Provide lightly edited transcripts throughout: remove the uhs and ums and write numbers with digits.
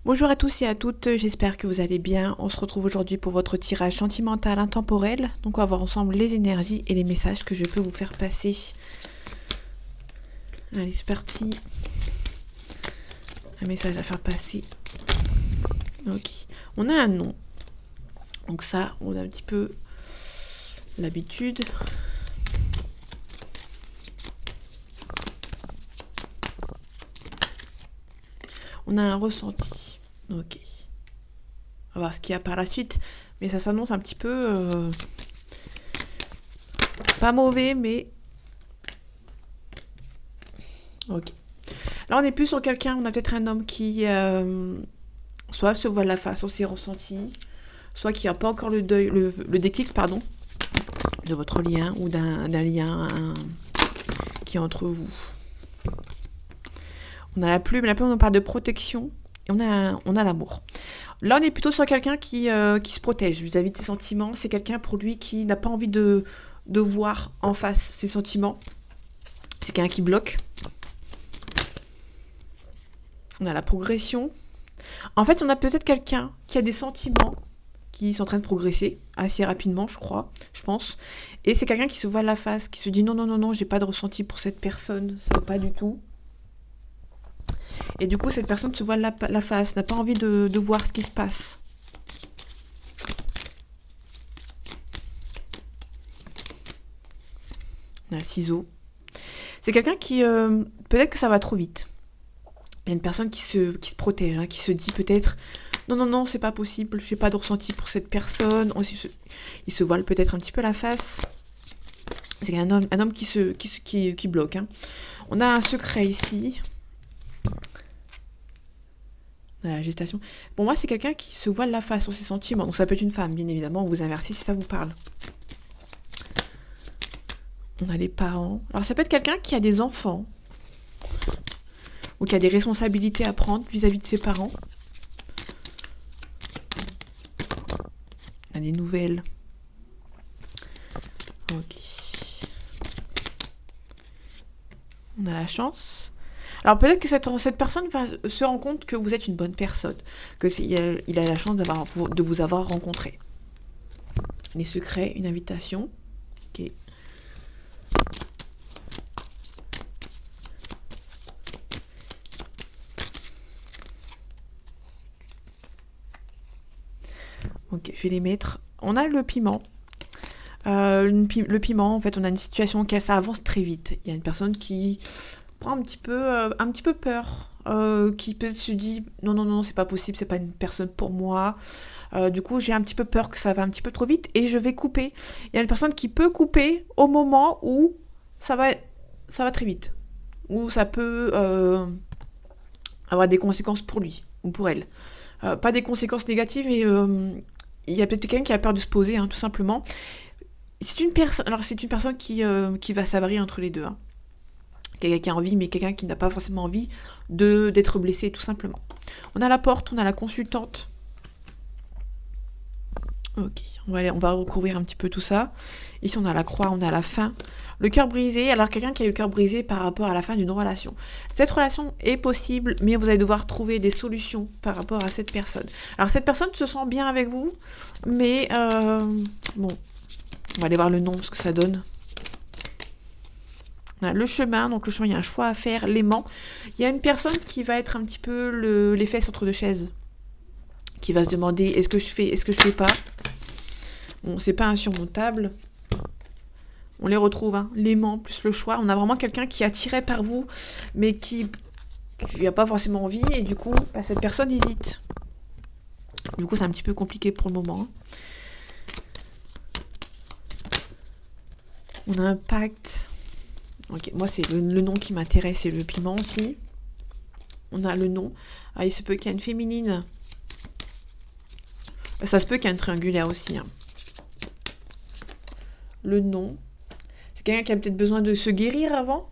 Bonjour à tous et à toutes, j'espère que vous allez bien. On se retrouve aujourd'hui pour votre tirage sentimental intemporel. Donc on va voir ensemble les énergies et les messages que je peux vous faire passer. Allez, c'est parti. Un message à faire passer. Ok. On a un nom. Donc ça, on a un petit peu l'habitude. On a un ressenti. Ok. On va voir ce qu'il y a par la suite. Mais ça s'annonce un petit peu... pas mauvais, mais... Ok. Là, on est plus sur quelqu'un, on a peut-être un homme qui... soit se voile la face sur ses ressentis, soit qui n'a pas encore le déclic, pardon, de votre lien ou d'un lien qui est entre vous. On a la plume on parle de protection, et on a l'amour. Là, on est plutôt sur quelqu'un qui se protège vis-à-vis de ses sentiments. C'est quelqu'un pour lui qui n'a pas envie de voir en face ses sentiments. C'est quelqu'un qui bloque. On a la progression. En fait, on a peut-être quelqu'un qui a des sentiments qui sont en train de progresser assez rapidement, je pense. Et c'est quelqu'un qui se voile la face, qui se dit non, j'ai pas de ressenti pour cette personne, ça va pas du tout. Et du coup, cette personne se voile la face, n'a pas envie de voir ce qui se passe. On a le ciseau. C'est quelqu'un qui... peut-être que ça va trop vite. Il y a une personne qui se protège, qui se dit peut-être non, c'est pas possible, j'ai pas de ressenti pour cette personne. Il se voile peut-être un petit peu la face. C'est un homme qui bloque. On a un secret ici. On a la gestation. Pour moi, c'est quelqu'un qui se voile la face sur ses sentiments. Donc ça peut être une femme, bien évidemment, vous inversez si ça vous parle. On a les parents. Alors ça peut être quelqu'un qui a des enfants. Ou qui a des responsabilités à prendre vis-à-vis de ses parents. On a des nouvelles. Ok. On a la chance. Alors peut-être que cette personne se rend compte que vous êtes une bonne personne. Il a la chance de vous avoir rencontré. Les secrets, une invitation. Ok. Ok, je vais les mettre. On a le piment. Le piment, en fait, on a une situation où ça avance très vite. Il y a une personne qui prend un petit peu peur, qui peut-être se dit non, c'est pas possible, c'est pas une personne pour moi. Du coup, j'ai un petit peu peur que ça va un petit peu trop vite et je vais couper. Il y a une personne qui peut couper au moment où ça va très vite, où ça peut avoir des conséquences pour lui ou pour elle. Pas des conséquences négatives, mais il y a peut-être quelqu'un qui a peur de se poser, tout simplement. C'est une personne qui va s'avarer entre les deux. Quelqu'un qui a envie, mais quelqu'un qui n'a pas forcément envie d'être blessé, tout simplement. On a la porte, on a la consultante. Ok, on va recouvrir un petit peu tout ça. Ici, on a la croix, on a la fin. Le cœur brisé, alors quelqu'un qui a eu le cœur brisé par rapport à la fin d'une relation. Cette relation est possible, mais vous allez devoir trouver des solutions par rapport à cette personne. Alors cette personne se sent bien avec vous, mais bon, on va aller voir le nom, ce que ça donne. On a le chemin, donc le chemin, il y a un choix à faire, l'aimant. Il y a une personne qui va être un petit peu les fesses entre deux chaises, qui va se demander est-ce que je fais pas. Bon, c'est pas insurmontable. On les retrouve, l'aimant plus le choix. On a vraiment quelqu'un qui est attiré par vous, mais qui n'a pas forcément envie, et du coup, cette personne hésite. Du coup, c'est un petit peu compliqué pour le moment. On a un pacte. Ok, moi, c'est le nom qui m'intéresse, c'est le piment aussi. On a le nom. Ah, il se peut qu'il y ait une féminine. Ça se peut qu'il y ait une triangulaire aussi. Le nom. C'est quelqu'un qui a peut-être besoin de se guérir avant.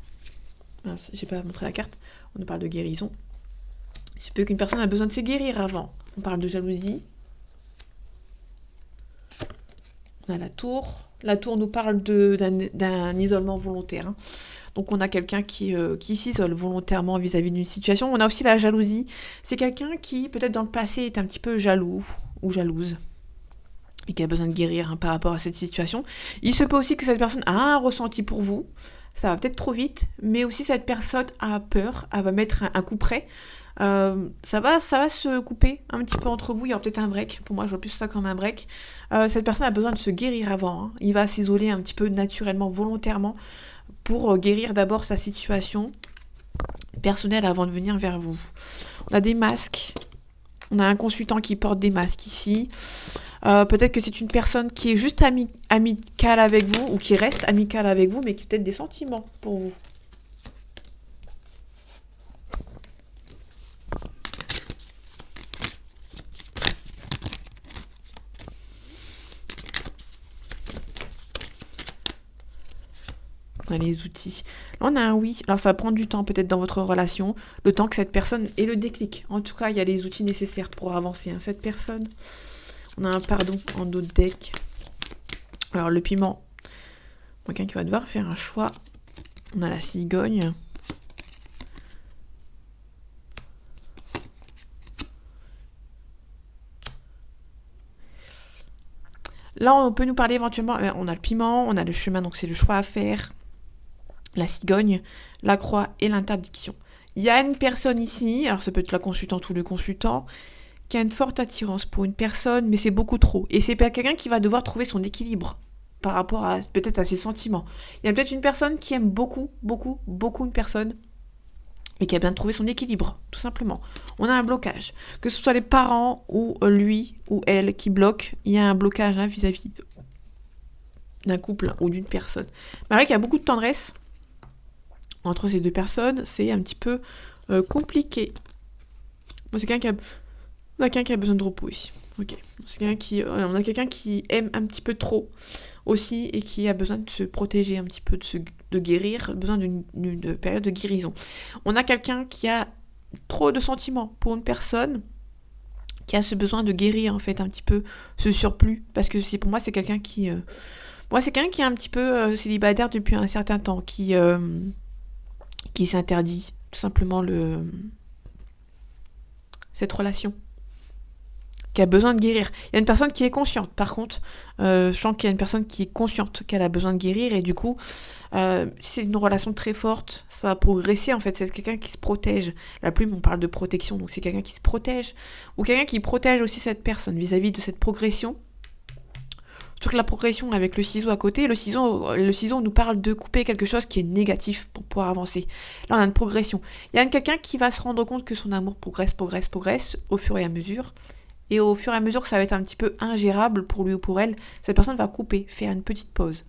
Ah, j'ai pas montré la carte. On nous parle de guérison. Il se peut qu'une personne a besoin de se guérir avant. On parle de jalousie. On a la tour. La tour nous parle d'un isolement volontaire. Donc on a quelqu'un qui s'isole volontairement vis-à-vis d'une situation. On a aussi la jalousie. C'est quelqu'un qui, peut-être dans le passé, est un petit peu jaloux ou jalouse et qui a besoin de guérir par rapport à cette situation. Il se peut aussi que cette personne a un ressenti pour vous. Ça va peut-être trop vite, mais aussi cette personne a peur, elle va mettre un coup près. Ça va se couper un petit peu entre vous, il y aura peut-être un break. Pour moi, je vois plus ça comme un break. Cette personne a besoin de se guérir avant. Hein. Il va s'isoler un petit peu naturellement, volontairement, pour guérir d'abord sa situation personnelle avant de venir vers vous. On a des masques. On a un consultant qui porte des masques ici. Peut-être que c'est une personne qui est juste amicale avec vous ou qui reste amicale avec vous, mais qui a peut-être des sentiments pour vous. On a les outils. Là, on a un oui. Alors, ça va prendre du temps peut-être dans votre relation, le temps que cette personne ait le déclic. En tout cas, il y a les outils nécessaires pour avancer. Hein. Cette personne, on a un pardon en d'autres decks. Alors, le piment. Quelqu'un qui va devoir faire un choix. On a la cigogne. Là, on peut nous parler éventuellement. On a le piment, on a le chemin, donc c'est le choix à faire. La cigogne, la croix et l'interdiction. Il y a une personne ici, alors ça peut être la consultante ou le consultant, qui a une forte attirance pour une personne, mais c'est beaucoup trop. Et c'est quelqu'un qui va devoir trouver son équilibre par rapport à peut-être à ses sentiments. Il y a peut-être une personne qui aime beaucoup, beaucoup, beaucoup une personne et qui a bien trouvé son équilibre, tout simplement. On a un blocage. Que ce soit les parents ou lui ou elle qui bloquent, il y a un blocage vis-à-vis d'un couple ou d'une personne. Mais vrai qu'il y a beaucoup de tendresse entre ces deux personnes, c'est un petit peu compliqué. Moi, c'est quelqu'un qui a besoin de repos ici. Ok. On a quelqu'un qui aime un petit peu trop aussi et qui a besoin de se protéger un petit peu, de guérir, besoin d'une période de guérison. On a quelqu'un qui a trop de sentiments pour une personne, qui a ce besoin de guérir en fait un petit peu ce surplus, parce que pour moi c'est quelqu'un qui est un petit peu célibataire depuis un certain temps, qui s'interdit tout simplement cette relation, qui a besoin de guérir. Il y a une personne qui est consciente, par contre, je sens qu'il y a une personne qui est consciente qu'elle a besoin de guérir, et du coup, si c'est une relation très forte, ça va progresser, en fait, c'est quelqu'un qui se protège. La plume, on parle de protection, donc c'est quelqu'un qui se protège, ou quelqu'un qui protège aussi cette personne vis-à-vis de cette progression. Surtout que la progression avec le ciseau à côté, le ciseau nous parle de couper quelque chose qui est négatif pour pouvoir avancer. Là, on a une progression. Il y a quelqu'un qui va se rendre compte que son amour progresse au fur et à mesure. Et au fur et à mesure que ça va être un petit peu ingérable pour lui ou pour elle, cette personne va couper, faire une petite pause.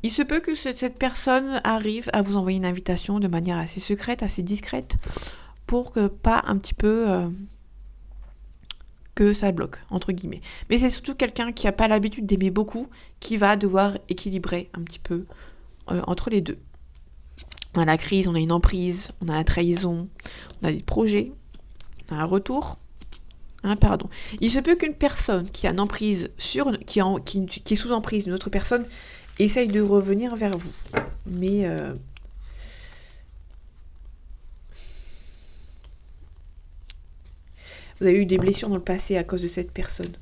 Il se peut que cette personne arrive à vous envoyer une invitation de manière assez secrète, assez discrète, pour que pas un petit peu... que ça bloque, entre guillemets. Mais c'est surtout quelqu'un qui n'a pas l'habitude d'aimer beaucoup, qui va devoir équilibrer un petit peu entre les deux. On a la crise, on a une emprise, on a la trahison, on a des projets, on a un retour, un pardon. Il se peut qu'une personne qui a une emprise qui est sous emprise d'une autre personne essaye de revenir vers vous. Mais vous avez eu des blessures dans le passé à cause de cette personne.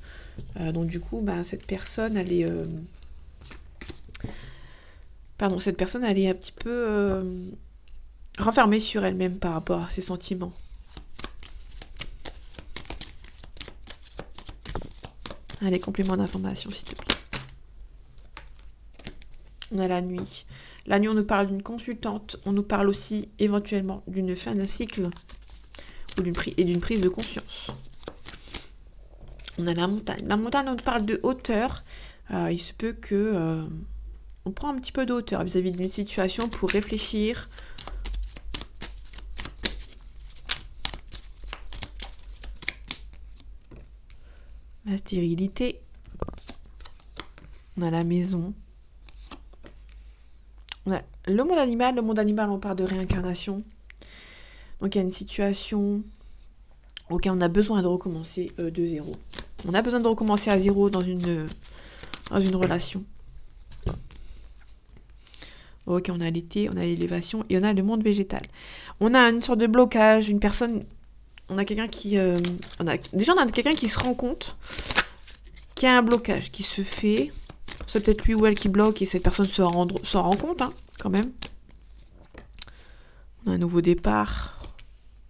Donc du coup, cette personne, elle est... cette personne, elle est un petit peu renfermée sur elle-même par rapport à ses sentiments. Allez, complément d'information, s'il te plaît. On a la nuit. La nuit, on nous parle d'une consultante. On nous parle aussi, éventuellement, d'une fin d'un cycle et d'une prise de conscience. On a la montagne. La montagne, on nous parle de hauteur. Il se peut que on prend un petit peu de hauteur vis-à-vis d'une situation pour réfléchir. La stérilité. On a la maison. On a le monde animal. Le monde animal, on parle de réincarnation. Donc il y a une situation auquel on a besoin de recommencer de zéro. On a besoin de recommencer à zéro dans une relation. Ok, on a l'été, on a l'élévation et on a le monde végétal. On a une sorte de blocage, une personne, on a quelqu'un qui, déjà on a quelqu'un qui se rend compte qu'il y a un blocage qui se fait. C'est peut-être lui ou elle qui bloque et cette personne s'en rend compte, hein, quand même. On a un nouveau départ,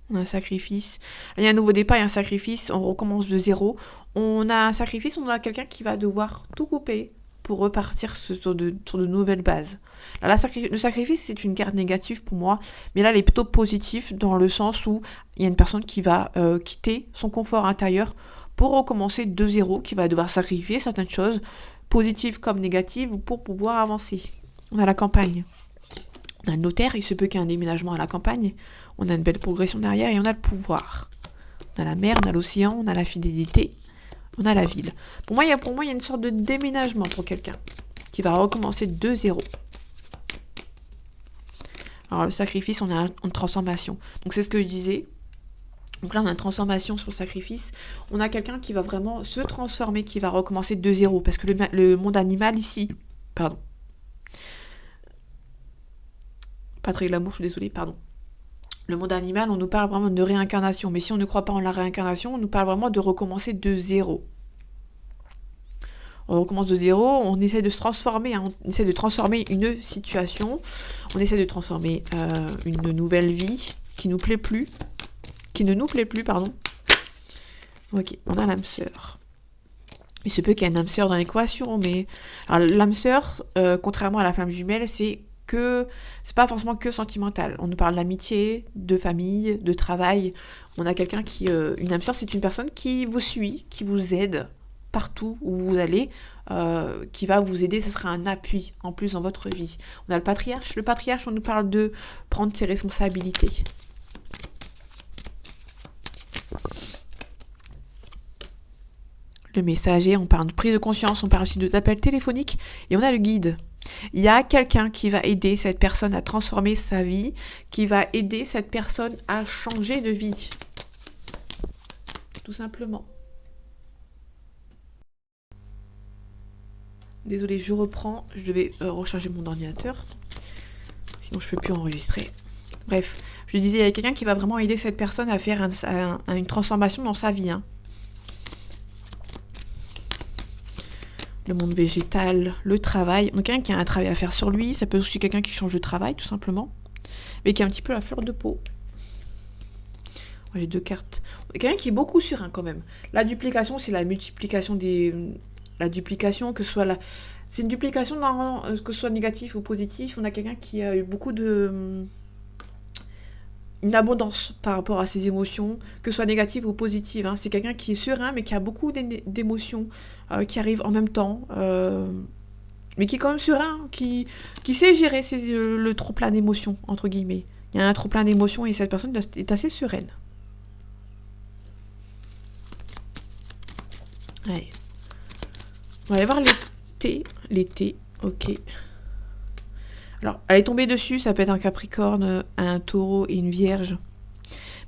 on a un sacrifice. Il y a un nouveau départ et un sacrifice, on recommence de zéro. On a un sacrifice, on a quelqu'un qui va devoir tout couper pour repartir sur de nouvelles bases. Là, le sacrifice, c'est une carte négative pour moi, mais là, elle est plutôt positive dans le sens où il y a une personne qui va quitter son confort intérieur pour recommencer de zéro, qui va devoir sacrifier certaines choses, positives comme négatives, pour pouvoir avancer. On a la campagne. On a le notaire, il se peut qu'il y ait un déménagement à la campagne. On a une belle progression derrière et on a le pouvoir. On a la mer, on a l'océan, on a la fidélité, on a la ville. Pour moi, il y a une sorte de déménagement pour quelqu'un qui va recommencer de zéro. Alors, le sacrifice, on a une transformation. Donc, c'est ce que je disais. Donc là, on a une transformation sur le sacrifice. On a quelqu'un qui va vraiment se transformer, qui va recommencer de zéro. Parce que le monde animal ici... Pardon. Pas très glamour, je suis désolée, pardon. Le monde animal, on nous parle vraiment de réincarnation. Mais si on ne croit pas en la réincarnation, on nous parle vraiment de recommencer de zéro. On recommence de zéro, on essaie de se transformer, hein, on essaie de transformer une situation, on essaie de transformer une nouvelle vie qui ne nous plaît plus, pardon. Ok, on a l'âme sœur. Il se peut qu'il y ait une âme sœur dans l'équation, mais alors, l'âme sœur, contrairement à la flamme jumelle, c'est pas forcément que sentimental. On nous parle d'amitié, de famille, de travail. On a quelqu'un qui, une âme sœur, c'est une personne qui vous suit, qui vous aide partout où vous allez, qui va vous aider, ce sera un appui en plus dans votre vie. On a le patriarche. Le patriarche, on nous parle de prendre ses responsabilités. Le messager, on parle de prise de conscience, on parle aussi d'appel téléphonique, et on a le guide. Il y a quelqu'un qui va aider cette personne à transformer sa vie, qui va aider cette personne à changer de vie. Tout simplement. Désolée, je reprends. Je vais recharger mon ordinateur. Sinon, je ne peux plus enregistrer. Bref, je disais, il y a quelqu'un qui va vraiment aider cette personne à faire une transformation dans sa vie. Hein. Le monde végétal, le travail. Donc, quelqu'un qui a un travail à faire sur lui. Ça peut être aussi quelqu'un qui change de travail, tout simplement. Mais qui a un petit peu la fleur de peau. J'ai 2 cartes. Quelqu'un qui est beaucoup serein, quand même. La duplication, c'est la multiplication des... La duplication, que ce soit c'est une duplication que ce soit négatif ou positif. On a quelqu'un qui a eu beaucoup une abondance par rapport à ses émotions, que ce soit négative ou positive. Hein. C'est quelqu'un qui est serein, mais qui a beaucoup d'émotions qui arrivent en même temps, mais qui est quand même serein, qui sait gérer le trop-plein d'émotions, entre guillemets. Il y a un trop-plein d'émotions et cette personne est assez sereine. Ouais. On va aller voir l'été, ok. Alors, elle est tombée dessus, ça peut être un capricorne, un taureau et une vierge.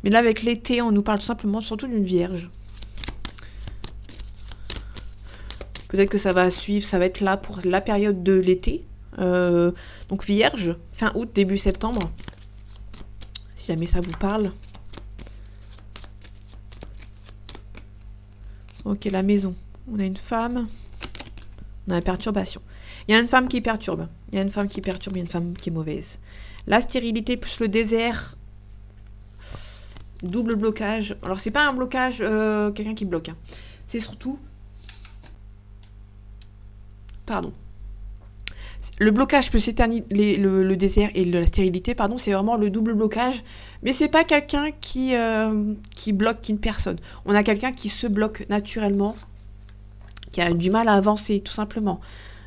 Mais là, avec l'été, on nous parle tout simplement surtout d'une vierge. Peut-être que ça va suivre, ça va être là pour la période de l'été. Donc vierge, fin août, début septembre. Si jamais ça vous parle. Ok, la maison. On a une femme. On a la perturbation. Il y a une femme qui perturbe. Il y a une femme qui perturbe, il y a une femme qui est mauvaise. La stérilité plus le désert. Double blocage. Alors, c'est pas un blocage, quelqu'un qui bloque. Hein. C'est surtout... Pardon. Le blocage plus le désert et la stérilité, pardon, c'est vraiment le double blocage. Mais c'est pas quelqu'un qui bloque une personne. On a quelqu'un qui se bloque naturellement, qui a du mal à avancer, tout simplement.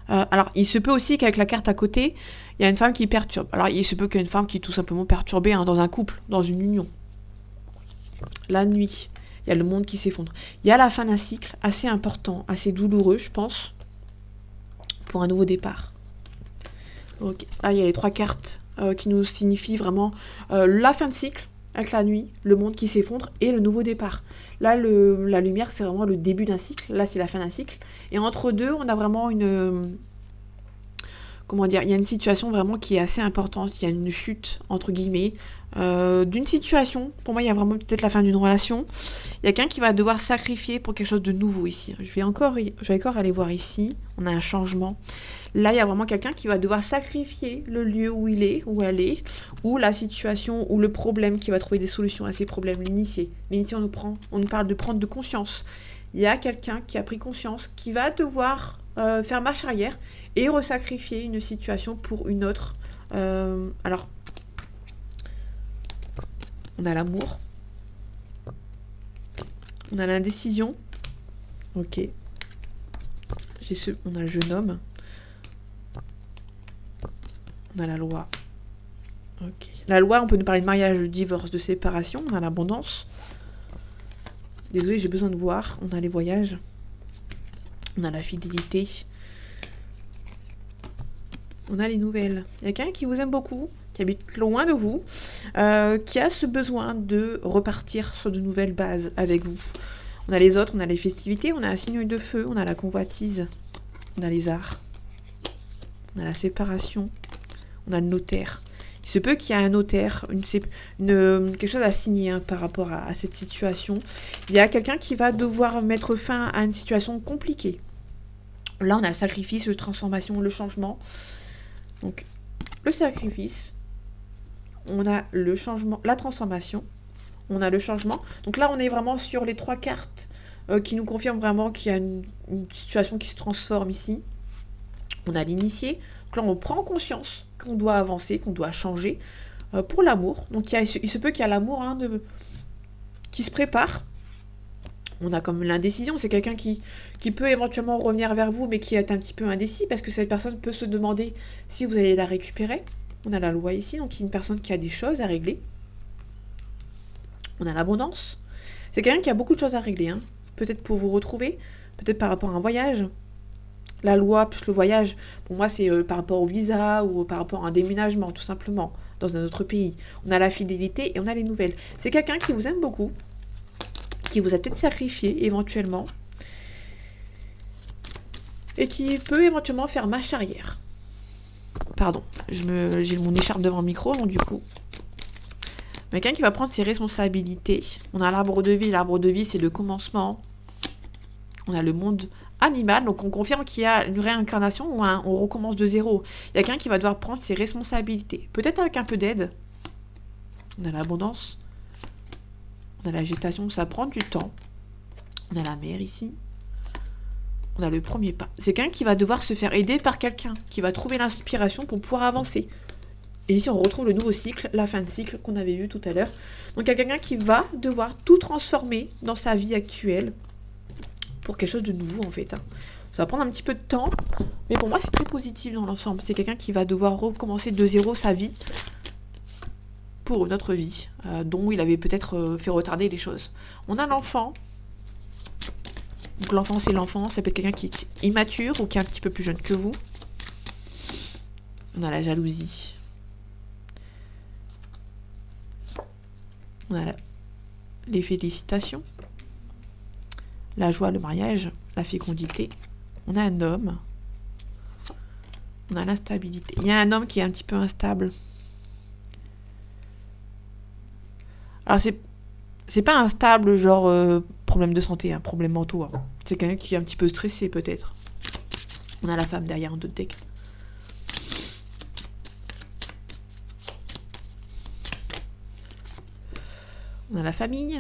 Alors, il se peut aussi qu'avec la carte à côté, il y a une femme qui perturbe. Alors, il se peut qu'il y ait une femme qui est tout simplement perturbée dans un couple, dans une union. La nuit, il y a le monde qui s'effondre. Il y a la fin d'un cycle assez important, assez douloureux, je pense, pour un nouveau départ. Okay. Là, il y a les 3 cartes qui nous signifient vraiment la fin de cycle, avec la nuit, le monde qui s'effondre et le nouveau départ. Là, la lumière, c'est vraiment le début d'un cycle. Là, c'est la fin d'un cycle. Et entre deux, on a vraiment comment dire, il y a une situation vraiment qui est assez importante, il y a une chute, entre guillemets, d'une situation. Pour moi, il y a vraiment peut-être la fin d'une relation. Il y a quelqu'un qui va devoir sacrifier pour quelque chose de nouveau ici. Je vais encore aller voir ici, on a un changement. Là, il y a vraiment quelqu'un qui va devoir sacrifier le lieu où il est, où elle est, ou la situation, ou le problème, qui va trouver des solutions à ces problèmes, l'initié. L'initié, on nous parle de prendre de conscience. Il y a quelqu'un qui a pris conscience, qui va devoir faire marche arrière et resacrifier une situation pour une autre. Alors, on a l'amour, on a l'indécision, ok. On a le jeune homme, on a la loi, ok. La loi, on peut nous parler de mariage, de divorce, de séparation, on a l'abondance. Désolée, j'ai besoin de voir, on a les voyages, on a la fidélité, on a les nouvelles. Il y a quelqu'un qui vous aime beaucoup, qui habite loin de vous, qui a ce besoin de repartir sur de nouvelles bases avec vous. On a les autres, on a les festivités, on a un signe de feu, on a la convoitise, on a les arts, on a la séparation, on a le notaire. Il se peut qu'il y ait un notaire, quelque chose à signer par rapport à cette situation. Il y a quelqu'un qui va devoir mettre fin à une situation compliquée. Là, on a le sacrifice, la transformation, le changement. Donc, le sacrifice, on a le changement, la transformation, on a le changement. Donc là, on est vraiment sur les 3 cartes qui nous confirment vraiment qu'il y a une situation qui se transforme ici. On a l'initié. Donc là, on prend conscience qu'on doit avancer, qu'on doit changer. Pour l'amour, donc il se peut qu'il y a l'amour qui se prépare. On a comme l'indécision, c'est quelqu'un qui peut éventuellement revenir vers vous, mais qui est un petit peu indécis, parce que cette personne peut se demander si vous allez la récupérer. On a la loi ici, donc il y a une personne qui a des choses à régler. On a l'abondance. C'est quelqu'un qui a beaucoup de choses à régler, hein. Peut-être pour vous retrouver, peut-être par rapport à un voyage. La loi plus le voyage, pour moi, c'est par rapport au visa ou par rapport à un déménagement, tout simplement, dans un autre pays. On a la fidélité et on a les nouvelles. C'est quelqu'un qui vous aime beaucoup, qui vous a peut-être sacrifié éventuellement, et qui peut éventuellement faire marche arrière. Pardon, j'ai mon écharpe devant le micro, donc du coup... Quelqu'un qui va prendre ses responsabilités. On a l'arbre de vie. L'arbre de vie, c'est le commencement. On a le monde animal. Donc, on confirme qu'il y a une réincarnation ou on recommence de zéro. Il y a quelqu'un qui va devoir prendre ses responsabilités. Peut-être avec un peu d'aide. On a l'abondance. On a l'agitation. Ça prend du temps. On a la mer ici. On a le premier pas. C'est quelqu'un qui va devoir se faire aider par quelqu'un. Qui va trouver l'inspiration pour pouvoir avancer. Et ici, on retrouve le nouveau cycle, la fin de cycle qu'on avait vu tout à l'heure. Donc, il y a quelqu'un qui va devoir tout transformer dans sa vie actuelle pour quelque chose de nouveau, en fait. Ça va prendre un petit peu de temps, mais pour moi, c'est très positif dans l'ensemble. C'est quelqu'un qui va devoir recommencer de zéro sa vie pour une autre vie, dont il avait peut-être fait retarder les choses. On a l'enfant. Donc, l'enfant, c'est l'enfant. Ça peut être quelqu'un qui est immature ou qui est un petit peu plus jeune que vous. On a la jalousie. On a les félicitations, la joie, le mariage, la fécondité. On a un homme. On a l'instabilité. Il y a un homme qui est un petit peu instable. Alors, c'est pas instable, genre problème de santé, problème mentaux. C'est quelqu'un qui est un petit peu stressé, peut-être. On a la femme derrière un autre deck. On a la famille.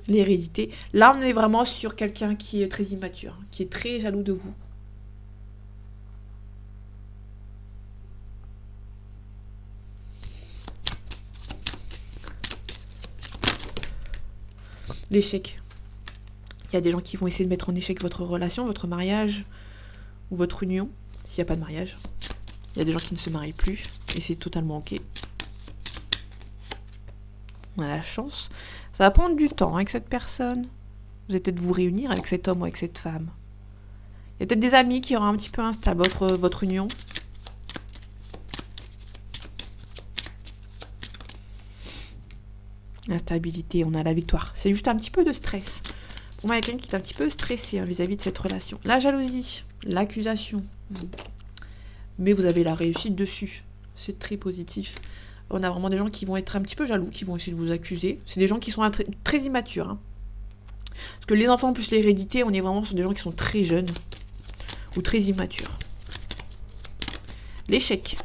L'hérédité. Là, on est vraiment sur quelqu'un qui est très immature, qui est très jaloux de vous. L'échec. Il y a des gens qui vont essayer de mettre en échec votre relation, votre mariage ou votre union, s'il n'y a pas de mariage. Il y a des gens qui ne se marient plus, et c'est totalement ok. On a la chance. Ça va prendre du temps avec cette personne. Vous allez peut-être vous réunir avec cet homme ou avec cette femme. Il y a peut-être des amis qui auront un petit peu instable votre union. L'instabilité, on a la victoire. C'est juste un petit peu de stress. On voit quelqu'un qui est un petit peu stressé hein, vis-à-vis de cette relation. La jalousie, l'accusation. Mais vous avez la réussite dessus. C'est très positif. On a vraiment des gens qui vont être un petit peu jaloux, qui vont essayer de vous accuser. C'est des gens qui sont très immatures. Hein. Parce que les enfants plus l'hérédité, on est vraiment sur des gens qui sont très jeunes. Ou très immatures. L'échec.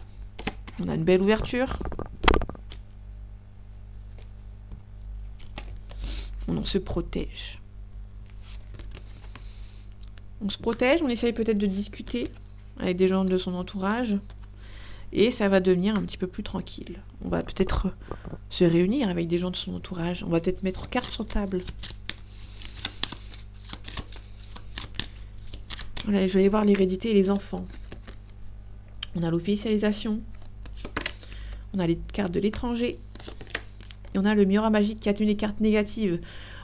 On a une belle ouverture. On se protège. On se protège, on essaye peut-être de discuter avec des gens de son entourage. Et ça va devenir un petit peu plus tranquille. On va peut-être se réunir avec des gens de son entourage. On va peut-être mettre carte sur table. Voilà, je vais aller voir l'hérédité et les enfants. On a l'officialisation. On a les cartes de l'étranger. Et on a le miroir magique qui a tenu les cartes négatives.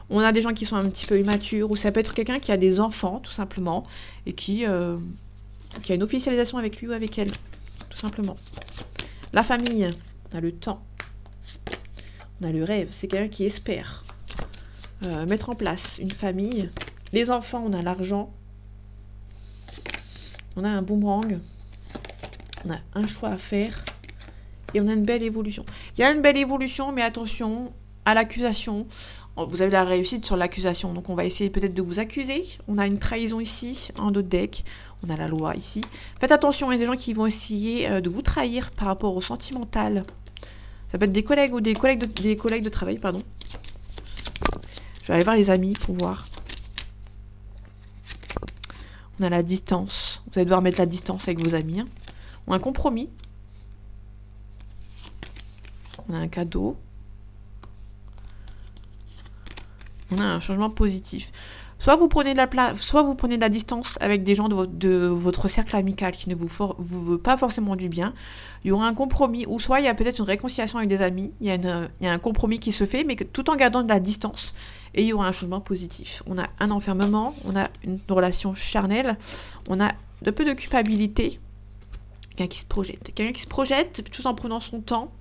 On a des gens qui sont un petit peu immatures. Ou ça peut être quelqu'un qui a des enfants, tout simplement. Et qui a une officialisation avec lui ou avec elle. Tout simplement. La famille. On a le temps. On a le rêve. C'est quelqu'un qui espère mettre en place une famille. Les enfants, on a l'argent. On a un boomerang. On a un choix à faire. Et on a une belle évolution. Il y a une belle évolution, mais attention à l'accusation. Vous avez la réussite sur l'accusation. Donc on va essayer peut-être de vous accuser. On a une trahison ici, en d'autres decks. On a la loi ici. Faites attention, il y a des gens qui vont essayer de vous trahir par rapport au sentimental. Ça peut être des collègues ou des collègues de travail, pardon. Je vais aller voir les amis pour voir. On a la distance. Vous allez devoir mettre la distance avec vos amis. Hein. On a un compromis. On a un cadeau. On a un changement positif. Soit vous prenez de la place, soit vous prenez de la distance avec des gens de votre cercle amical qui ne vous veut pas forcément du bien. Il y aura un compromis, ou soit il y a peut-être une réconciliation avec des amis. Il y a un compromis qui se fait, mais tout en gardant de la distance. Et il y aura un changement positif. On a un enfermement, on a une relation charnelle, on a un peu de culpabilité. Quelqu'un qui se projette. Quelqu'un qui se projette tout en prenant son temps.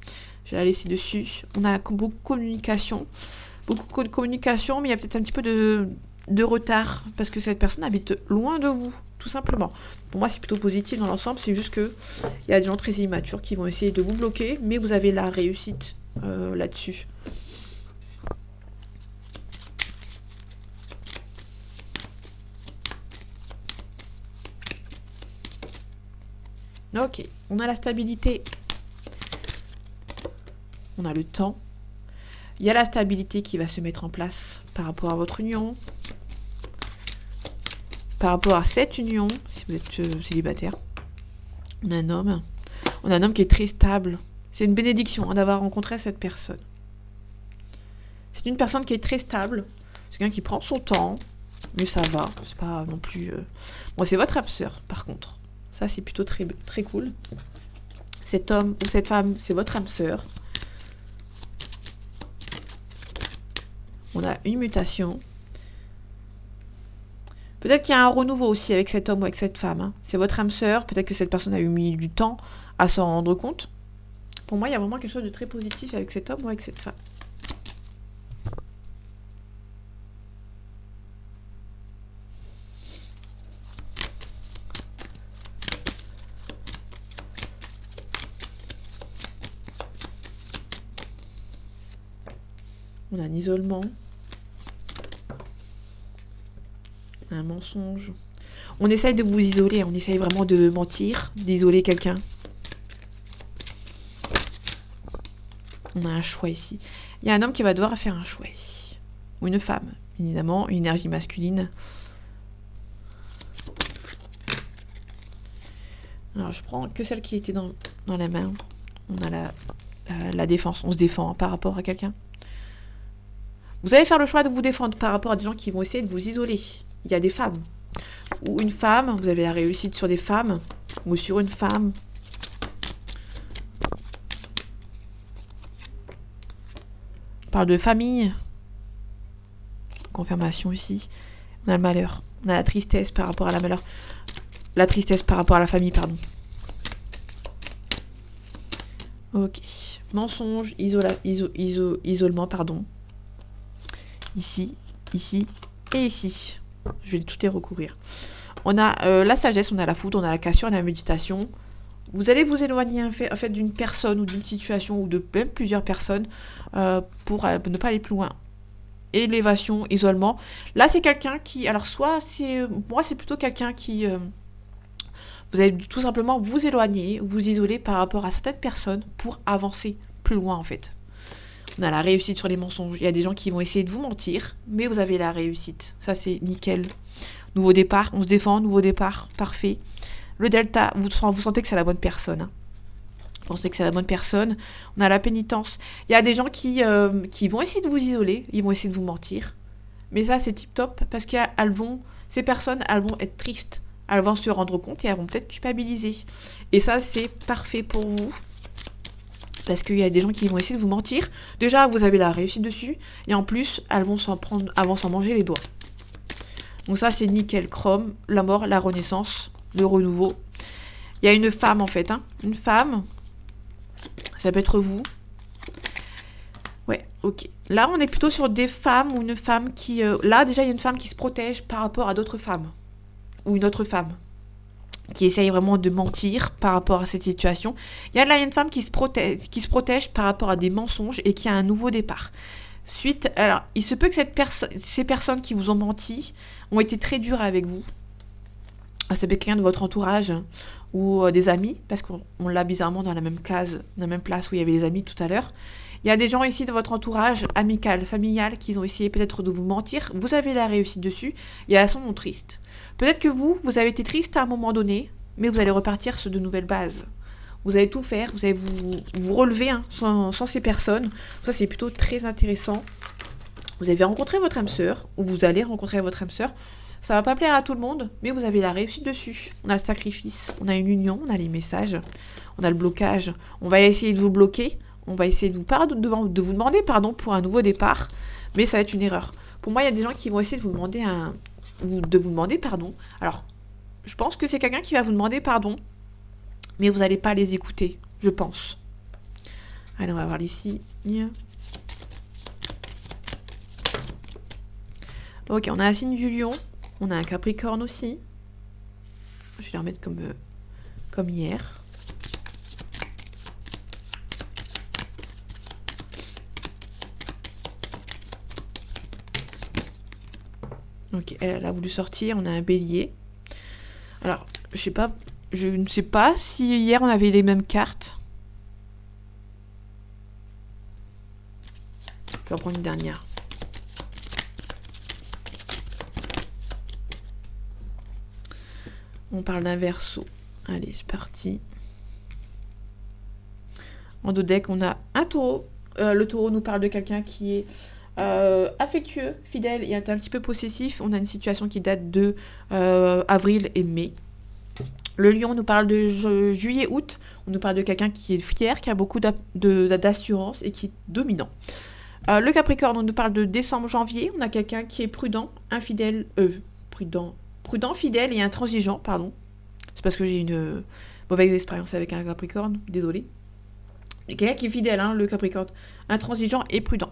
Je vais la laisser dessus. On a beaucoup de communication. Beaucoup de communication, mais il y a peut-être un petit peu de retard. Parce que cette personne habite loin de vous, tout simplement. Pour moi, c'est plutôt positif dans l'ensemble. C'est juste que il y a des gens très immatures qui vont essayer de vous bloquer. Mais vous avez la réussite là-dessus. Ok, on a la stabilité. On a le temps. Il y a la stabilité qui va se mettre en place par rapport à votre union. Par rapport à cette union, si vous êtes célibataire. On a un homme. On a un homme qui est très stable. C'est une bénédiction hein, d'avoir rencontré cette personne. C'est une personne qui est très stable. C'est quelqu'un qui prend son temps. Mais ça va. C'est pas non plus... Bon, c'est votre âme sœur, par contre. Ça, c'est plutôt très, très cool. Cet homme ou cette femme, c'est votre âme sœur. On a une mutation. Peut-être qu'il y a un renouveau aussi avec cet homme ou avec cette femme. Hein. C'est votre âme sœur. Peut-être que cette personne a eu mis du temps à s'en rendre compte. Pour moi, il y a vraiment quelque chose de très positif avec cet homme ou avec cette femme. On a un isolement. On a un mensonge. On essaye de vous isoler. On essaye vraiment de mentir, d'isoler quelqu'un. On a un choix ici. Il y a un homme qui va devoir faire un choix ici. Ou une femme, évidemment. Une énergie masculine. Alors, je prends que celle qui était dans la main. On a la défense. On se défend par rapport à quelqu'un. Vous allez faire le choix de vous défendre par rapport à des gens qui vont essayer de vous isoler. Il y a des femmes. Ou une femme, vous avez la réussite sur des femmes. Ou sur une femme. On parle de famille. Confirmation ici. On a le malheur. On a la tristesse par rapport à la malheur. La tristesse par rapport à la famille, pardon. Ok. Mensonge, isolement, pardon. Ici, ici, Et ici, je vais toutes les recouvrir. On a la sagesse, on a la foudre, on a la cassure, on a la méditation. Vous allez vous éloigner en fait d'une personne ou d'une situation ou de même plusieurs personnes pour ne pas aller plus loin. Élévation, isolement. Là, c'est quelqu'un qui... Alors, soit c'est... moi, c'est plutôt quelqu'un qui... vous allez tout simplement vous éloigner, vous isoler par rapport à certaines personnes pour avancer plus loin, en fait. On a la réussite sur les mensonges. Il y a des gens qui vont essayer de vous mentir, mais vous avez la réussite. Ça, c'est nickel. Nouveau départ, on se défend, nouveau départ, parfait. Le delta, vous sentez que c'est la bonne personne. Hein. Vous pensez que c'est la bonne personne. On a la pénitence. Il y a des gens qui vont essayer de vous isoler, ils vont essayer de vous mentir. Mais ça, c'est tip top parce ces personnes, elles vont être tristes. Elles vont se rendre compte et elles vont peut-être culpabiliser. Et ça, c'est parfait pour vous. Parce qu'il y a des gens qui vont essayer de vous mentir. Déjà, vous avez la réussite dessus. Et en plus, elles vont s'en manger les doigts. Donc ça, c'est nickel. Chrome, la mort, la renaissance, le renouveau. Il y a une femme, en fait. Hein. Une femme. Ça peut être vous. Ouais, ok. Là, on est plutôt sur des femmes ou une femme qui... là, déjà, il y a une femme qui se protège par rapport à d'autres femmes. Ou une autre femme. Qui essaye vraiment de mentir par rapport à cette situation. Il y a une femme qui se protège par rapport à des mensonges et qui a un nouveau départ. Alors, il se peut que ces personnes qui vous ont menti ont été très dures avec vous. Ça peut être quelqu'un de votre entourage ou des amis, parce qu'on l'a bizarrement dans la même place où il y avait les amis tout à l'heure. Il y a des gens ici de votre entourage amical, familial, qui ont essayé peut-être de vous mentir. Vous avez la réussite dessus et elles sont tristes. Peut-être que vous avez été triste à un moment donné, mais vous allez repartir sur de nouvelles bases. Vous allez tout faire, vous allez vous relever hein, sans ces personnes. Ça, c'est plutôt très intéressant. Vous avez rencontré votre âme sœur, ou vous allez rencontrer votre âme sœur. Ça va pas plaire à tout le monde, mais vous avez la réussite dessus. On a le sacrifice, on a une union, on a les messages, on a le blocage. On va essayer de vous bloquer, on va essayer de vous demander pardon pour un nouveau départ, mais ça va être une erreur. Pour moi, il y a des gens qui vont essayer de vous demander pardon. Alors, je pense que c'est quelqu'un qui va vous demander pardon, mais vous n'allez pas les écouter, je pense. Allez, on va voir les signes. Ok, on a un signe du lion. On a un capricorne aussi. Je vais les remettre comme hier. Ok, elle a voulu sortir. On a un bélier. Alors, je ne sais pas si hier on avait les mêmes cartes. Je vais en prendre une dernière. On parle d'un verseau. Allez, c'est parti. En dos deck, on a un taureau. Le taureau nous parle de quelqu'un qui est affectueux, fidèle et un petit peu possessif. On a une situation qui date de avril et mai. Le lion nous parle de juillet-août. On nous parle de quelqu'un qui est fier, qui a beaucoup d'assurance et qui est dominant. Le capricorne, on nous parle de décembre-janvier. On a quelqu'un qui est prudent, infidèle, prudent, fidèle et intransigeant, pardon. C'est parce que j'ai une mauvaise expérience avec un capricorne, désolé. Mais quelqu'un qui est fidèle, hein, le capricorne, intransigeant et prudent.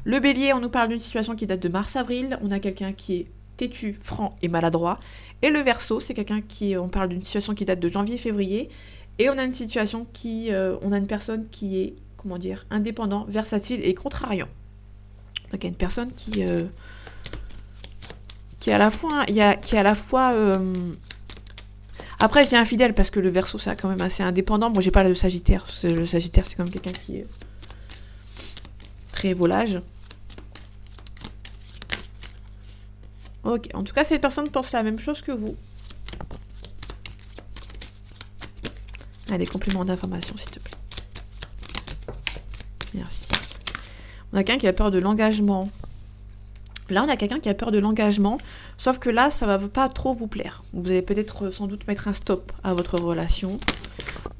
Le bélier, on nous parle d'une situation qui date de mars-avril. On a quelqu'un qui est têtu, franc et maladroit. Et le verseau, c'est quelqu'un on parle d'une situation qui date de janvier-février. Et on a une situation on a une personne qui est, indépendant, versatile et contrariant. Donc il y a une personne qui est à la fois après je dis infidèle parce que le verseau c'est quand même assez indépendant. Moi j'ai pas le sagittaire. Le sagittaire c'est quand même quelqu'un qui est très volage. Ok, en tout cas cette personne pense la même chose que vous. Allez, complément d'information s'il te plaît. Merci. On a quelqu'un qui a peur de l'engagement. Là, on a quelqu'un qui a peur de l'engagement, sauf que là, ça va pas trop vous plaire. Vous allez peut-être sans doute mettre un stop à votre relation,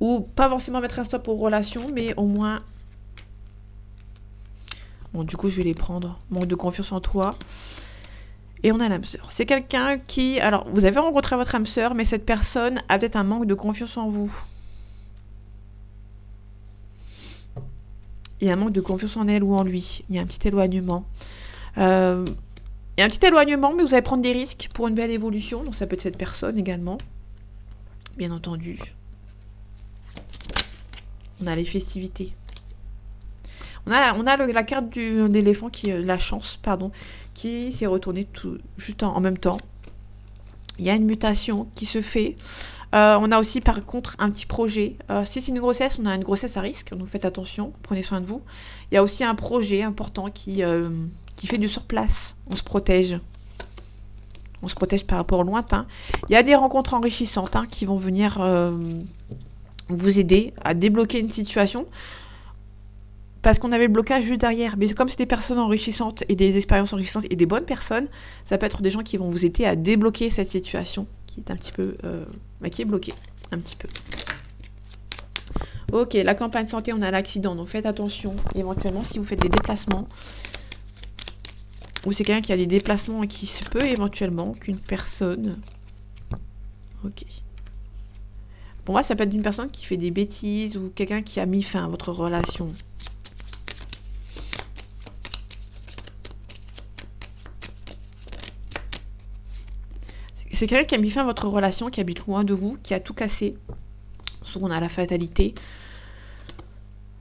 ou pas forcément mettre un stop aux relations, mais au moins... Bon, du coup, je vais les prendre. Manque de confiance en toi. Et on a l'âme sœur. C'est quelqu'un qui... Alors, vous avez rencontré votre âme sœur, mais cette personne a peut-être un manque de confiance en vous. Il y a un manque de confiance en elle ou en lui. Il y a un petit éloignement. Il y a Et un petit éloignement, mais vous allez prendre des risques pour une belle évolution. Donc ça peut être cette personne également. Bien entendu. On a les festivités. On a la carte de l'éléphant, la chance, pardon, qui s'est retournée juste en même temps. Il y a une mutation qui se fait. On a aussi par contre un petit projet. Si c'est une grossesse, on a une grossesse à risque, donc faites attention, prenez soin de vous. Il y a aussi un projet important qui fait du surplace. On se protège. On se protège par rapport au lointain. Il y a des rencontres enrichissantes qui vont venir vous aider à débloquer une situation. Parce qu'on avait le blocage juste derrière. Mais comme c'est des personnes enrichissantes et des expériences enrichissantes et des bonnes personnes, ça peut être des gens qui vont vous aider à débloquer cette situation qui est un petit peu... qui est bloquée. Un petit peu. Ok, la campagne santé, on a l'accident. Donc faites attention. Éventuellement, si vous faites des déplacements, ou c'est quelqu'un qui a des déplacements et qui se peut éventuellement qu'une personne... Ok. Pour moi, ça peut être une personne qui fait des bêtises ou quelqu'un qui a mis fin à votre relation. C'est quelqu'un qui a mis fin à votre relation, qui habite loin de vous, qui a tout cassé. Souvent, on a la fatalité.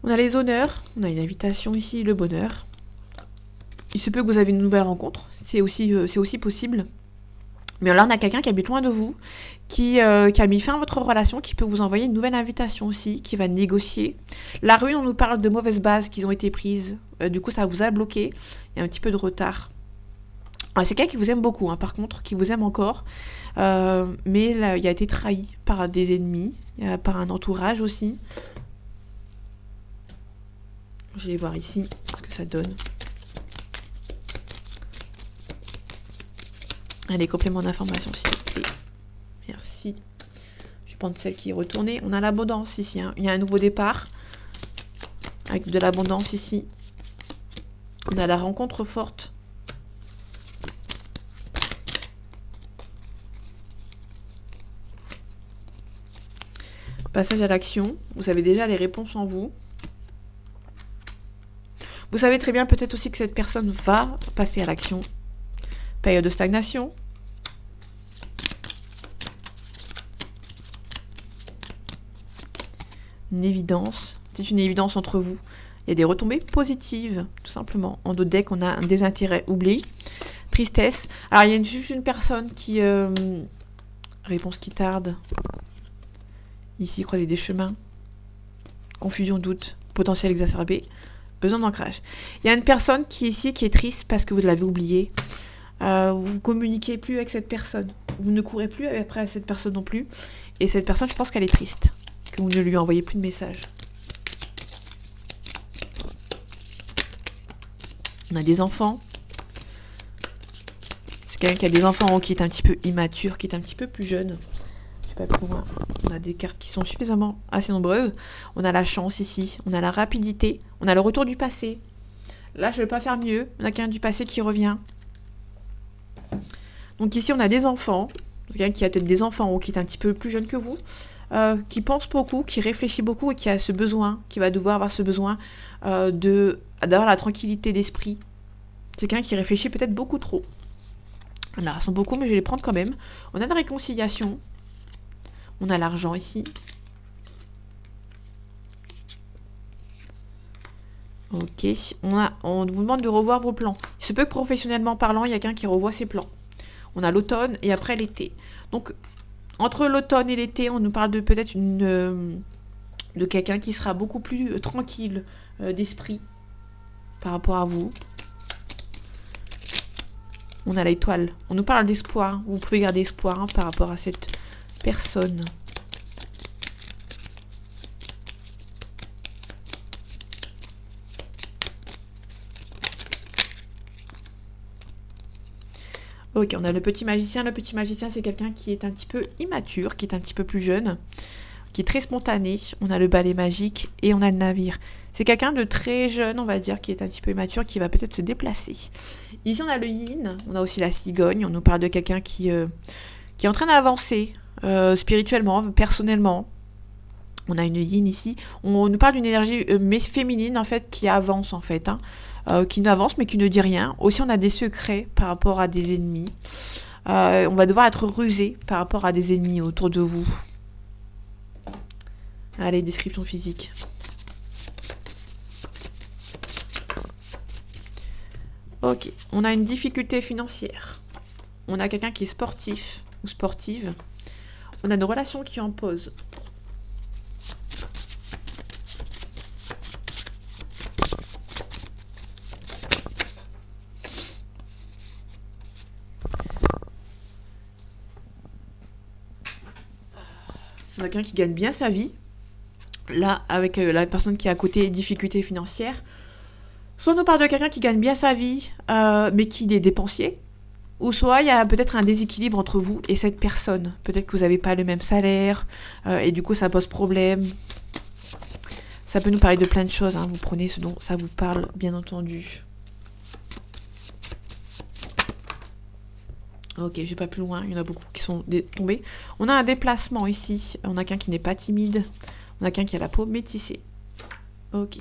On a les honneurs. On a une invitation ici, le bonheur. Il se peut que vous avez une nouvelle rencontre. C'est aussi possible. Mais là, on a quelqu'un qui habite loin de vous, qui a mis fin à votre relation, qui peut vous envoyer une nouvelle invitation aussi, qui va négocier. La rue, on nous parle de mauvaises bases qui ont été prises. Du coup, ça vous a bloqué. Il y a un petit peu de retard. C'est quelqu'un qui vous aime beaucoup, par contre, qui vous aime encore. Mais là, il a été trahi par des ennemis, par un entourage aussi. Je vais voir ici ce que ça donne. Allez, complément d'information, s'il vous plaît. Merci. Je vais prendre celle qui est retournée. On a l'abondance ici. Il y a un nouveau départ. Avec de l'abondance ici. On a la rencontre forte. Passage à l'action. Vous avez déjà les réponses en vous. Vous savez très bien peut-être aussi que cette personne va passer à l'action. Période de stagnation. Une évidence. C'est une évidence entre vous. Il y a des retombées positives, tout simplement. En dos de deck, on a un désintérêt, oubli. Tristesse. Alors, il y a juste une personne qui... Réponse qui tarde. Ici, croiser des chemins. Confusion, doute. Potentiel exacerbé. Besoin d'ancrage. Il y a une personne qui est triste parce que vous l'avez oubliée. Vous communiquez plus avec cette personne. Vous ne courez plus après cette personne non plus. Et cette personne, je pense qu'elle est triste. Que vous ne lui envoyez plus de message. On a des enfants. C'est quelqu'un qui a des enfants qui est un petit peu immature, qui est un petit peu plus jeune. Je sais pas plus loin. On a des cartes qui sont suffisamment assez nombreuses. On a la chance ici. On a la rapidité. On a le retour du passé. Là, je ne vais pas faire mieux. On a quelqu'un du passé qui revient. Donc ici, on a des enfants. Quelqu'un qui a peut-être des enfants ou qui est un petit peu plus jeune que vous. Qui pense beaucoup, qui réfléchit beaucoup et qui a ce besoin, qui va devoir avoir ce besoin d'avoir la tranquillité d'esprit. C'est quelqu'un qui réfléchit peut-être beaucoup trop. Là, elles sont beaucoup, mais je vais les prendre quand même. On a une réconciliation. On a l'argent ici. Ok. On vous demande de revoir vos plans. Il se peut que professionnellement parlant, il y a quelqu'un qui revoit ses plans. On a l'automne et après l'été. Donc, entre l'automne et l'été, on nous parle de peut-être de quelqu'un qui sera beaucoup plus tranquille d'esprit par rapport à vous. On a l'étoile. On nous parle d'espoir. Vous pouvez garder espoir par rapport à cette personne. Ok, on a le petit magicien. Le petit magicien, c'est quelqu'un qui est un petit peu immature, qui est un petit peu plus jeune, qui est très spontané. On a le balai magique et on a le navire. C'est quelqu'un de très jeune, on va dire, qui est un petit peu immature, qui va peut-être se déplacer. Ici, on a le yin. On a aussi la cigogne. On nous parle de quelqu'un qui est en train d'avancer spirituellement, personnellement. On a une yin ici. On nous parle d'une énergie féminine, en fait, qui avance, en fait. qui n'avance mais qui ne dit rien. Aussi, on a des secrets par rapport à des ennemis. On va devoir être rusé par rapport à des ennemis autour de vous. Allez, description physique. Ok, on a une difficulté financière. On a quelqu'un qui est sportif ou sportive. On a une relation qui en pause. On a quelqu'un qui gagne bien sa vie. Là, avec la personne qui est à côté, difficulté financière. Soit on nous parle de quelqu'un qui gagne bien sa vie, mais qui est dépensier. Ou soit il y a peut-être un déséquilibre entre vous et cette personne. Peut-être que vous n'avez pas le même salaire, et du coup ça pose problème. Ça peut nous parler de plein de choses, hein. Vous prenez ce dont ça vous parle, bien entendu. Ok, je vais pas plus loin, il y en a beaucoup qui sont tombés. On a un déplacement ici, on a quelqu'un qui n'est pas timide, on a quelqu'un qui a la peau métissée. Ok.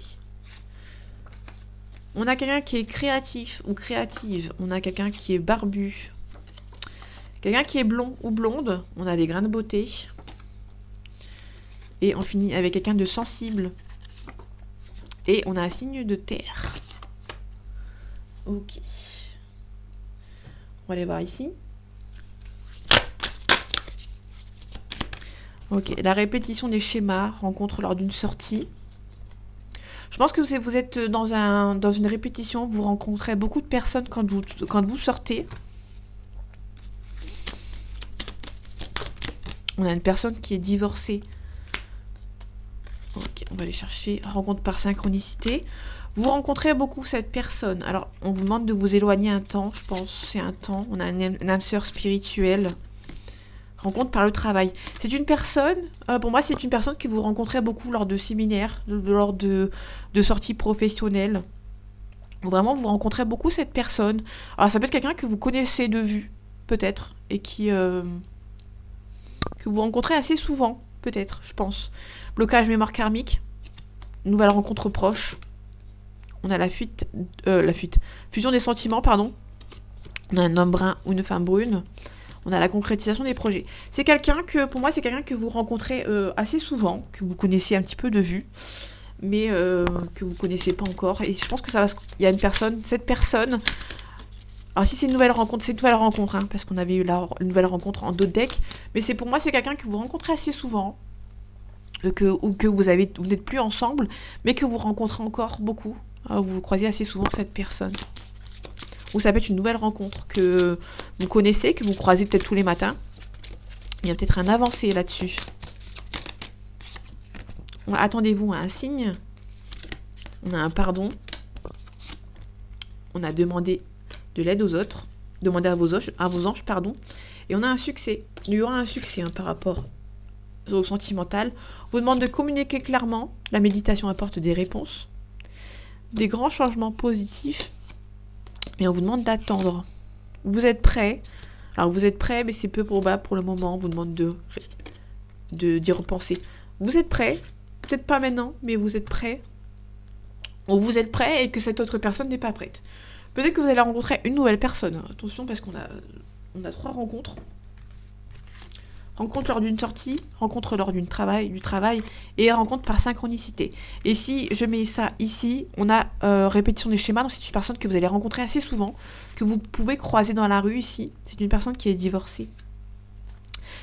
On a quelqu'un qui est créatif ou créative. On a quelqu'un qui est barbu. Quelqu'un qui est blond ou blonde. On a des grains de beauté. Et on finit avec quelqu'un de sensible. Et on a un signe de terre. Ok. On va aller voir ici. Ok, la répétition des schémas, rencontre lors d'une sortie. Je pense que vous êtes dans une répétition, vous rencontrez beaucoup de personnes quand vous sortez. On a une personne qui est divorcée. Ok, on va aller chercher rencontre par synchronicité. Vous rencontrez beaucoup cette personne. Alors, on vous demande de vous éloigner un temps, je pense, c'est un temps. On a une âme sœur spirituelle. Rencontre par le travail. C'est une personne, pour moi, c'est une personne que vous rencontrez beaucoup lors de séminaires, lors de sorties professionnelles. Vraiment, vous rencontrez beaucoup cette personne. Alors, ça peut être quelqu'un que vous connaissez de vue, peut-être, et que vous rencontrez assez souvent, peut-être, je pense. Blocage mémoire karmique, nouvelle rencontre proche. On a la fuite, fusion des sentiments, pardon. On a un homme brun ou une femme brune. On a la concrétisation des projets. C'est quelqu'un que, pour moi, c'est quelqu'un que vous rencontrez assez souvent, que vous connaissez un petit peu de vue, mais que vous connaissez pas encore. Et je pense que il y a une personne, cette personne. Alors si c'est une nouvelle rencontre, c'est une nouvelle rencontre, hein, parce qu'on avait eu une nouvelle rencontre en d'autres decks. Mais pour moi, c'est quelqu'un que vous rencontrez assez souvent, ou que vous n'êtes plus ensemble, mais que vous rencontrez encore beaucoup. Vous croisez assez souvent cette personne. Ou ça peut être une nouvelle rencontre que vous connaissez, que vous croisez peut-être tous les matins. Il y a peut-être un avancé là-dessus. Attendez-vous à un signe. On a un pardon. On a demandé de l'aide aux autres. Demandé à vos anges, pardon. Et on a un succès. Il y aura un succès par rapport au sentimental. On vous demande de communiquer clairement. La méditation apporte des réponses. Des grands changements positifs. Et on vous demande d'attendre. Vous êtes prêts. Alors vous êtes prêts, mais c'est peu probable pour le moment. On vous demande d'y repenser. Vous êtes prêts. Peut-être pas maintenant, mais vous êtes prêts. Ou vous êtes prêts et que cette autre personne n'est pas prête. Peut-être que vous allez rencontrer une nouvelle personne. Attention, parce qu'on a 3 rencontres. Rencontre lors d'une sortie, rencontre lors du travail, et rencontre par synchronicité. Et si je mets ça ici, on a répétition des schémas, donc c'est une personne que vous allez rencontrer assez souvent, que vous pouvez croiser dans la rue ici. C'est une personne qui est divorcée.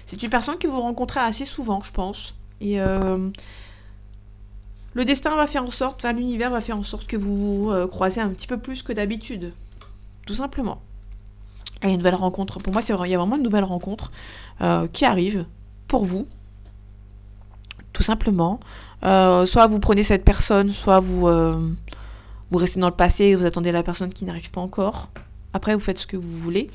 C'est une personne que vous rencontrez assez souvent, je pense. Et le destin va faire en sorte, l'univers va faire en sorte que vous vous croisez un petit peu plus que d'habitude. Tout simplement. Il y a une nouvelle rencontre. Pour moi, il y a vraiment une nouvelle rencontre qui arrive pour vous. Tout simplement. Soit vous prenez cette personne, soit vous restez dans le passé et vous attendez la personne qui n'arrive pas encore. Après, vous faites ce que vous voulez.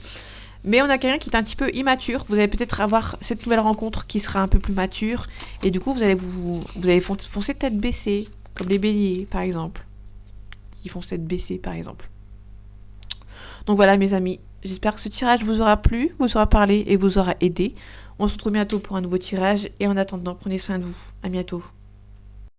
Mais on a quelqu'un qui est un petit peu immature. Vous allez peut-être avoir cette nouvelle rencontre qui sera un peu plus mature. Et du coup, vous allez foncer tête baissée. Comme les béliers, par exemple. Qui font tête baissée, par exemple. Donc voilà, mes amis. J'espère que ce tirage vous aura plu, vous aura parlé et vous aura aidé. On se retrouve bientôt pour un nouveau tirage. Et en attendant, prenez soin de vous. À bientôt.